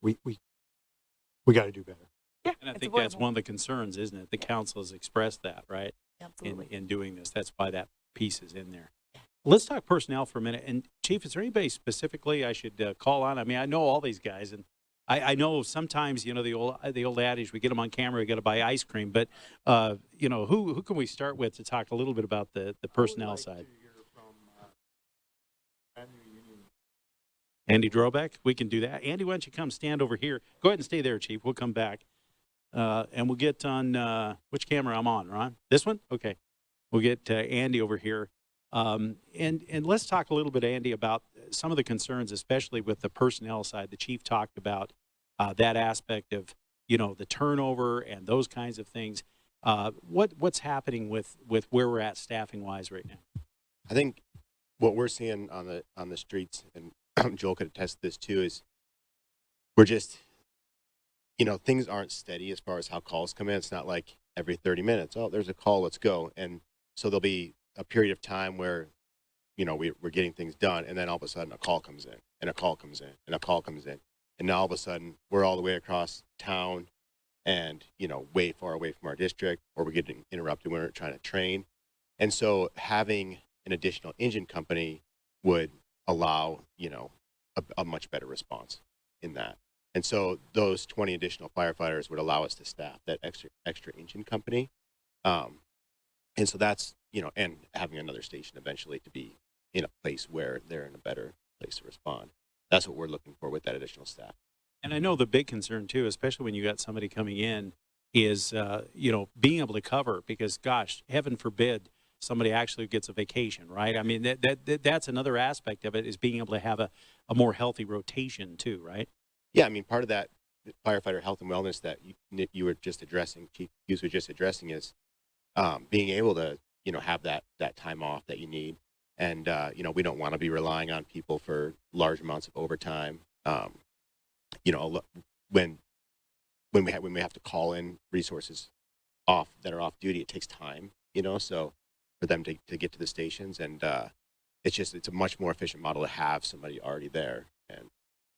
We got to do better. Yeah, And I think that's one of the concerns, isn't it? The council has expressed that, right? Absolutely. In doing this. That's why that piece is in there. Let's talk personnel for a minute. And Chief, is there anybody specifically I should call on? I mean, I know all these guys, and I know sometimes, you know, the old adage, we get them on camera, we got to buy ice cream. But you know, who can we start with to talk a little bit about the personnel side? Andy Drobeck, we can do that. Andy, why don't you come stand over here? Go ahead and stay there, Chief. We'll come back, and we'll get on which camera I'm on, Ron? This one? Okay. We'll get Andy over here. And let's talk a little bit, Andy, about some of the concerns, especially with the personnel side. The chief talked about that aspect of, you know, the turnover and those kinds of things. What's happening with where we're at staffing wise right now? I think what we're seeing on the streets, and Joel could attest to this too, is we're just, you know, things aren't steady as far as how calls come in. It's not like every 30 minutes, oh, there's a call, let's go. And so there'll be a period of time where, you know, we're getting things done, and then all of a sudden a call comes in, and a call comes in, and a call comes in. And now all of a sudden we're all the way across town and, you know, way far away from our district, or we're getting interrupted when we're trying to train. And so having an additional engine company would allow, you know, a much better response in that. And so those 20 additional firefighters would allow us to staff that extra engine company. And so that's, you know, and having another station eventually to be in a place where they're in a better place to respond. That's what we're looking for with that additional staff. And I know the big concern too, especially when you got somebody coming in, is you know, being able to cover, because gosh, heaven forbid somebody actually gets a vacation, right? I mean, that's another aspect of it, is being able to have a more healthy rotation too, right? Yeah, I mean, part of that firefighter health and wellness that you were just addressing, Chief Hughes was just addressing, is being able to, you know, have that time off that you need. And, you know, we don't want to be relying on people for large amounts of overtime. You know, when we have to call in resources that are off duty, it takes time, you know, so for them to get to the stations. And it's a much more efficient model to have somebody already there and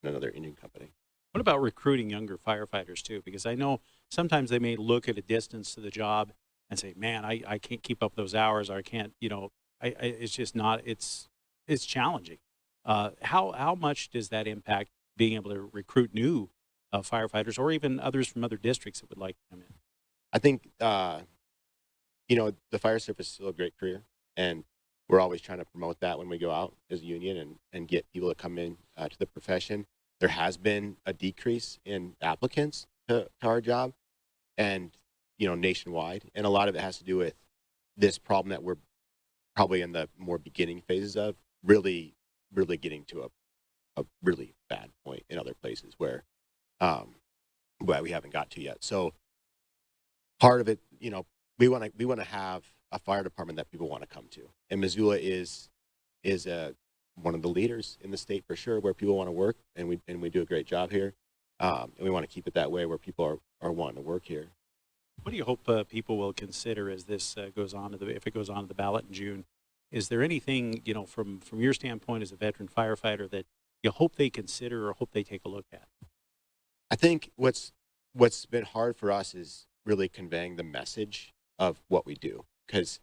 another engine company. What about recruiting younger firefighters too? Because I know sometimes they may look at a distance to the job and say, man, I can't keep up those hours, or I can't, you know, it's just not, it's challenging. How much does that impact being able to recruit new firefighters, or even others from other districts that would like to come in? I think, you know, the fire service is still a great career, and we're always trying to promote that when we go out as a union and get people to come in to the profession. There has been a decrease in applicants to our job, and, you know, nationwide. And a lot of it has to do with this problem that we're probably in the more beginning phases of, really getting to a really bad point in other places where we haven't got to yet. So part of it, you know, we want to have a fire department that people want to come to. And Missoula is one of the leaders in the state for sure, where people want to work, and we do a great job here. And we want to keep it that way, where people are wanting to work here. What do you hope people will consider as this goes on if it goes on to the ballot in June? Is there anything, you know, from your standpoint as a veteran firefighter, that you hope they consider or hope they take a look at? I think what's been hard for us is really conveying the message of what we do, because,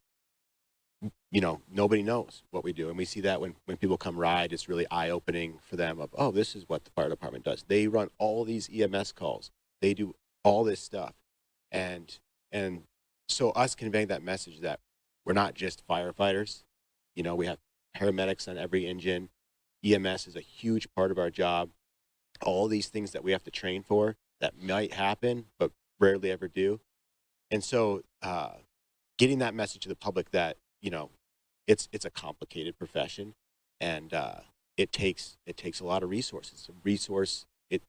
you know, nobody knows what we do. And we see that when people come ride, it's really eye-opening for them of, oh, this is what the fire department does. They run all these EMS calls. They do all this stuff. And so us conveying that message that we're not just firefighters, you know, we have paramedics on every engine. EMS is a huge part of our job. All these things that we have to train for that might happen, but rarely ever do. And so getting that message to the public that, you know, it's a complicated profession, and it takes a lot of resources. It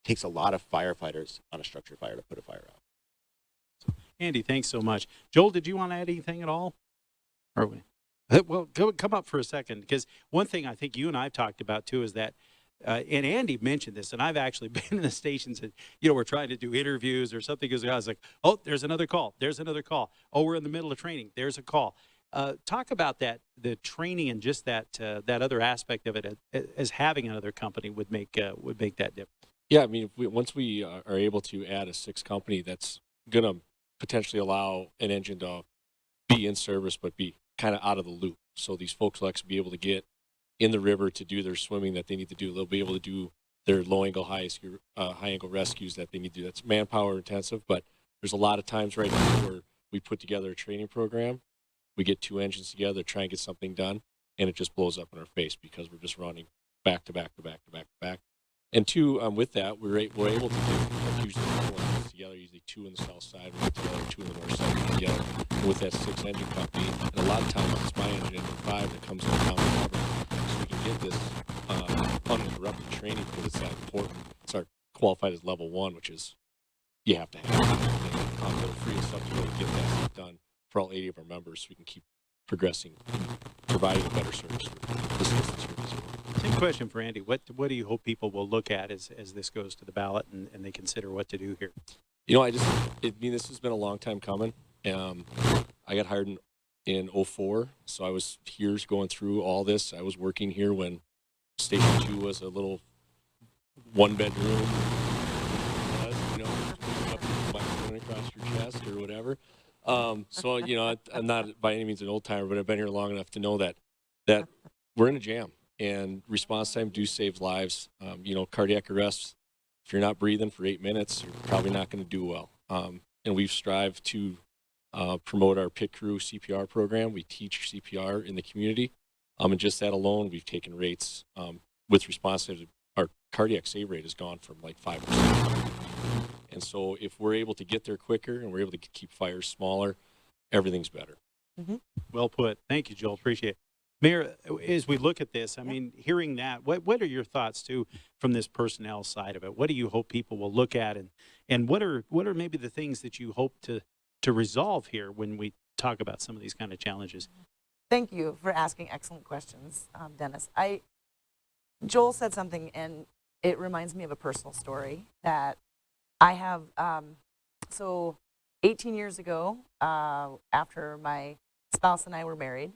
takes a lot of firefighters on a structure fire to put a fire out. Andy, thanks so much. Joel, did you want to add anything at all? Or well, come up for a second, because one thing I think you and I've talked about too is that, and Andy mentioned this, and I've actually been in the stations and, we're trying to do interviews or something, because I was like, oh, there's another call. There's another call. Oh, we're in the middle of training. There's a call. Talk about that, the training, and just that other aspect of it, as having another company would make that difference. Yeah, I mean, once we are able to add a sixth company, that's going to potentially allow an engine to be in service but be kind of out of the loop. So these folks will actually be able to get in the river to do their swimming that they need to do. They'll be able to do their low angle, high angle rescues that they need to do. That's manpower intensive, but there's a lot of times right now where we put together a training program. We get two engines together, try and get something done, and it just blows up in our face because we're just running back to back to back to back to back. And two, with that, we're able to do usually four engines together, usually two on the south side, we get together, two on the north side together. And with that six engine company, and a lot of times it's my engine 5 that comes in town to cover, so we can get this uninterrupted training because it's that important. It's our qualified as level 1, which is you have to have it. It'll free us up to really get that stuff done for all 80 of our members, so we can keep progressing and providing a better service for the citizens here in Missoula. Same question for Andy. What do you hope people will look at as this goes to the ballot and they consider what to do here? This has been a long time coming. I got hired in 2004, so I was here going through all this. I was working here when Station 2 was a little one-bedroom, up the microphone across your chest or whatever. So, I'm not by any means an old timer, but I've been here long enough to know that we're in a jam, and response time saves lives. Cardiac arrest, if you're not breathing for 8 minutes, you're probably not going to do well. And we've strived to promote our pit crew CPR program. We teach CPR in the community. And just that alone, we've taken rates with response time. Our cardiac save rate has gone from like 5%. And so if we're able to get there quicker and we're able to keep fires smaller, everything's better. Mm-hmm. Well put. Thank you, Joel. Appreciate it. Mayor, as we look at this, I mean, hearing that, what are your thoughts too from this personnel side of it? What do you hope people will look at, and what are maybe the things that you hope to resolve here when we talk about some of these kind of challenges? Thank you for asking excellent questions, Dennis. Joel said something, and it reminds me of a personal story that I have. So 18 years ago, after my spouse and I were married,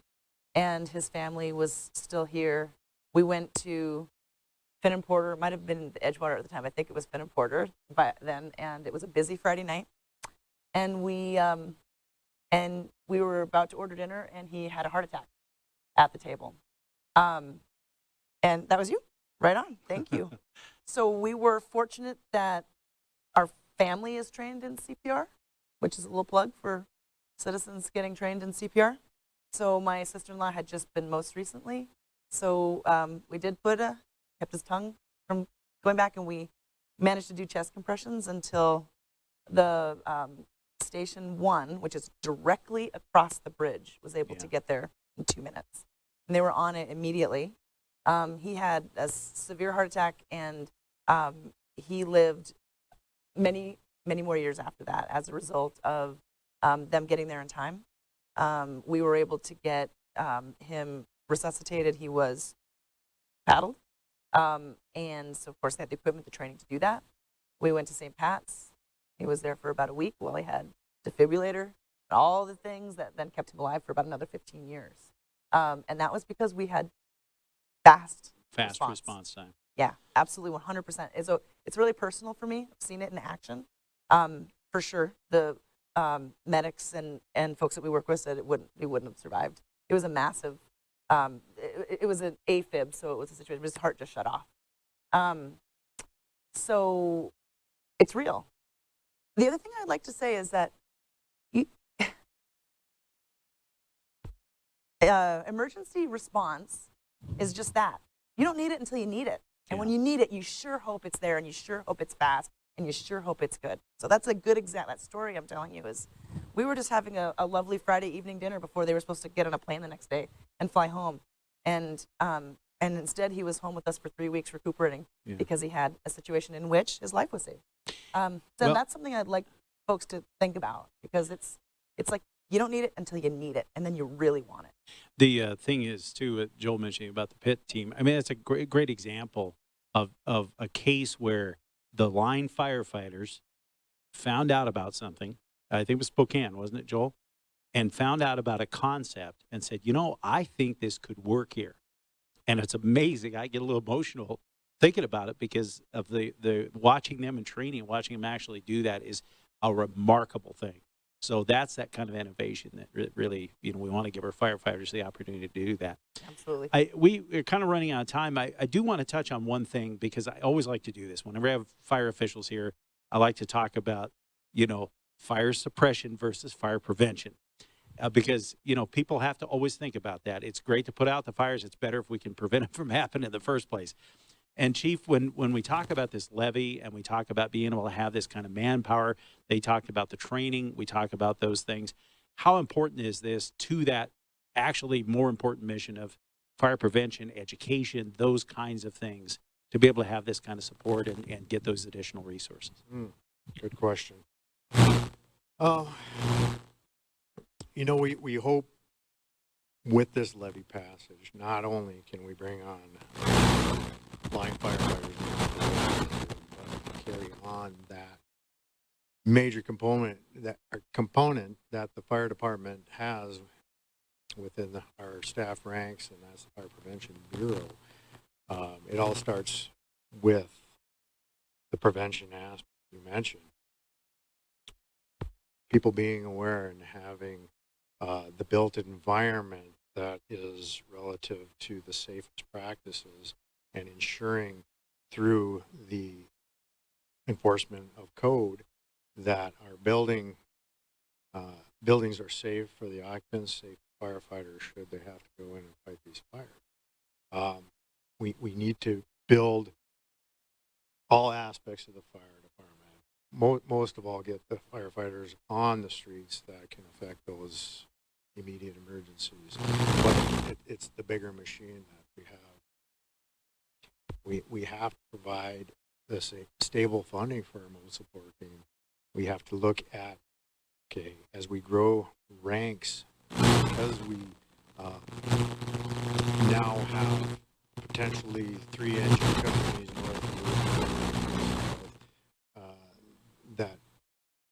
and his family was still here, we went to Finn and Porter. It might have been Edgewater at the time. I think it was Finn and Porter by then, and it was a busy Friday night. And we were about to order dinner, and he had a heart attack at the table. And that was you. Right on. Thank you. So we were fortunate that our family is trained in CPR, which is a little plug for citizens getting trained in CPR. So my sister-in-law had just been most recently. So we did kept his tongue from going back, and we managed to do chest compressions until the Station 1, which is directly across the bridge, was able to get there in 2 minutes. And they were on it immediately. He had a severe heart attack, and he lived many, many more years after that as a result of them getting there in time. We were able to get him resuscitated. He was paddled. And so, of course, they had the equipment, the training to do that. We went to St. Pat's. He was there for about a week while he had defibrillator and all the things that then kept him alive for about another 15 years. And that was because we had fast response time. Yeah, absolutely, 100%. It's really personal for me. I've seen it in action. For sure, the medics and folks that we work with said he wouldn't have survived. It was a massive, it was an AFib, so it was a situation where his heart just shut off. So it's real. The other thing I'd like to say is that emergency response is just that. You don't need it until you need it. And when you need it, you sure hope it's there, and you sure hope it's fast, and you sure hope it's good. So that's a good example. That story I'm telling you is We were just having a lovely Friday evening dinner before they were supposed to get on a plane the next day and fly home. And instead he was home with us for 3 weeks recuperating because he had a situation in which his life was saved. So Well, that's something I'd like folks to think about, because it's like you don't need it until you need it, and then you really want it. The thing is, too, Joel mentioning about the pit team. I mean, it's a great example of a case where the line firefighters found out about something. I think it was Spokane, wasn't it, Joel? And found out about a concept and said, you know, I think this could work here. And it's amazing. I get a little emotional thinking about it because of the watching them in training, watching them actually do that is a remarkable thing. So that's that kind of innovation that really, you know, we want to give our firefighters the opportunity to do that. Absolutely. We're kind of running out of time. I do want to touch on one thing because I always like to do this. Whenever I have fire officials here, I like to talk about, you know, fire suppression versus fire prevention. Because, you know, people have to always think about that. It's great to put out the fires. It's better if we can prevent them from happening in the first place. And Chief, when we talk about this levy and we talk about being able to have this kind of manpower, they talked about the training, we talk about those things. How important is this to that actually more important mission of fire prevention, education, those kinds of things, to be able to have this kind of support and get those additional resources? Good question. You know, we hope with this levy passage, not only can we bring on line firefighters, but carry on that major component that the fire department has within our staff ranks, and that's the Fire Prevention Bureau. It all starts with the prevention aspect you mentioned. People being aware and having the built environment that is relative to the safest practices, and ensuring through the enforcement of code that our buildings are safe for the occupants, safe firefighters should they have to go in and fight these fires. We need to build all aspects of the fire department. Most of all, get the firefighters on the streets that can affect those immediate emergencies. But it's the bigger machine that we have. We have to provide this stable funding for our mode support team. We have to look at, okay, as we grow ranks, because we now have potentially 3 engine companies north that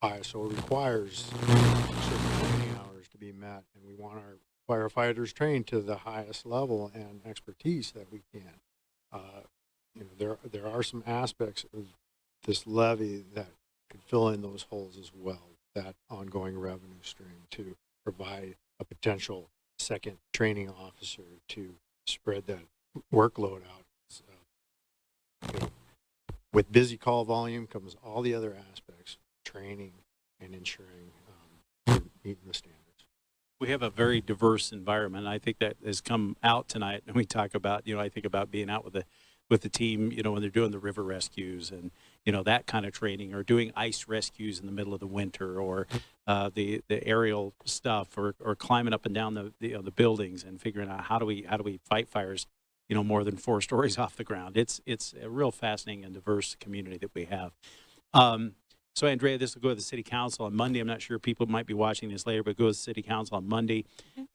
ISO requires certain training hours to be met, and we want our firefighters trained to the highest level and expertise that we can. You know, there are some aspects of this levy that could fill in those holes as well, that ongoing revenue stream to provide a potential second training officer to spread that workload out. So, you know, with busy call volume comes all the other aspects, training and ensuring we're meeting the standards. We have a very diverse environment. I think that has come out tonight, and we talk about, you know, I think about being out with the team, you know, when they're doing the river rescues and, you know, that kind of training, or doing ice rescues in the middle of the winter, or the aerial stuff, or climbing up and down the buildings and figuring out how do we fight fires, you know, more than 4 stories off the ground. It's a real fascinating and diverse community that we have. So, Andrea, this will go to the City Council on Monday. I'm not sure people might be watching this later, but it goes to the City Council on Monday.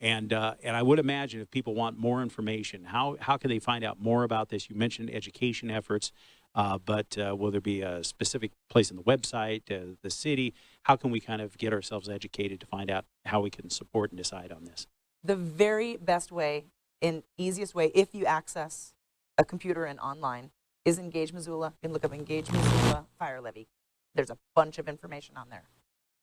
And I would imagine if people want more information, how can they find out more about this? You mentioned education efforts, but will there be a specific place on the website, the city? How can we kind of get ourselves educated to find out how we can support and decide on this? The very best way and easiest way, if you access a computer and online, is Engage Missoula. You can look up Engage Missoula Fire Levy. There's a bunch of information on there.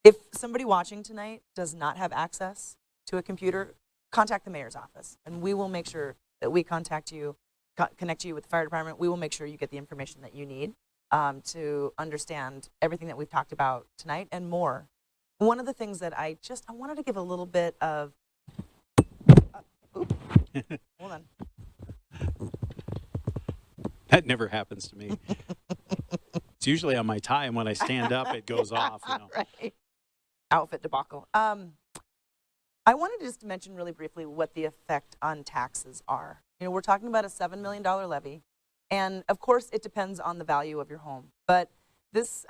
If somebody watching tonight does not have access to a computer, contact the mayor's office, and we will make sure that we connect you with the fire department. We will make sure you get the information that you need to understand everything that we've talked about tonight and more. One of the things that I wanted to give a little bit of, hold on. That never happens to me. It's usually on my tie, and when I stand up, it goes off. You know. Right. outfit debacle. I wanted just to mention really briefly what the effect on taxes are. You know, we're talking about a $7 million levy, and of course it depends on the value of your home. But this,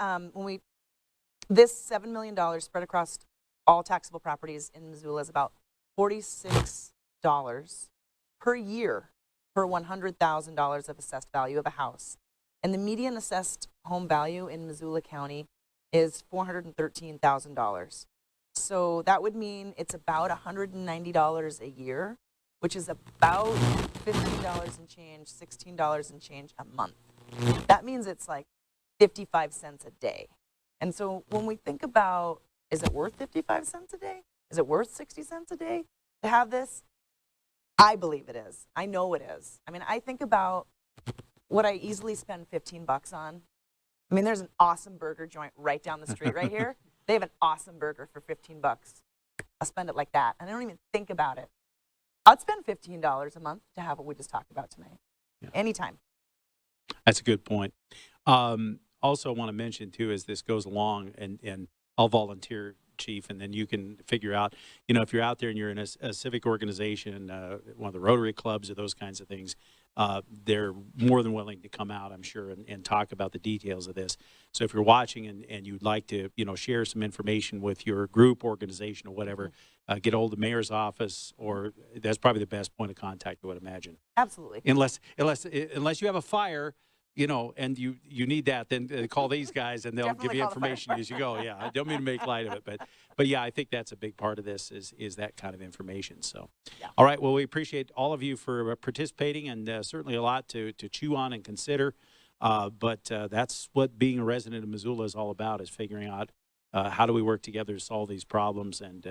this $7 million spread across all taxable properties in Missoula is about $46 per year per $100,000 of assessed value of a house. And the median assessed home value in Missoula County is $413,000. So that would mean it's about $190 a year, which is about $15 and change, $16 and change a month. That means it's like 55 cents a day. And so when we think about, is it worth 55 cents a day? Is it worth 60 cents a day to have this? I believe it is. I know it is. I mean, I think about what I easily spend 15 bucks on. I mean, there's an awesome burger joint right down the street right here. They have an awesome burger for 15 bucks. I'll spend it like that. And I don't even think about it. I'd spend $15 a month to have what we just talked about tonight. Yeah. Anytime. That's a good point. Also want to mention too, as this goes along, and I'll volunteer, Chief, and then you can figure out, you know, if you're out there and you're in a civic organization, one of the Rotary clubs or those kinds of things, they're more than willing to come out, I'm sure, and talk about the details of this. So if you're watching and you'd like to, you know, share some information with your group, organization, or whatever, get hold of the mayor's office, or that's probably the best point of contact, I would imagine. Absolutely. Unless you have a fire, you know, and you need that, then call these guys and they'll give you information as you go. Yeah, I don't mean to make light of it, but yeah, I think that's a big part of this is that kind of information. So, yeah. All right, well, we appreciate all of you for participating, and certainly a lot to chew on and consider. But that's what being a resident of Missoula is all about, is figuring out how do we work together to solve these problems, and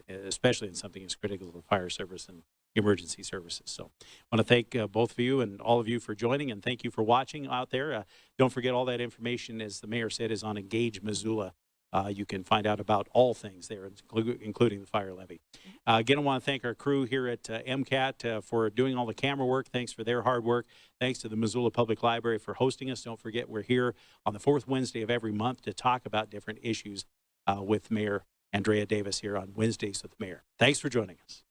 especially in something as critical as the fire service and emergency services. So I want to thank both of you and all of you for joining, and thank you for watching out there. Don't forget, all that information, as the mayor said, is on Engage Missoula. You can find out about all things there, including the fire levy. Again, I want to thank our crew here at MCAT for doing all the camera work. Thanks for their hard work. Thanks to the Missoula Public Library for hosting us. Don't forget, we're here on the fourth Wednesday of every month to talk about different issues with Mayor Andrea Davis here on Wednesdays with the Mayor. Thanks for joining us.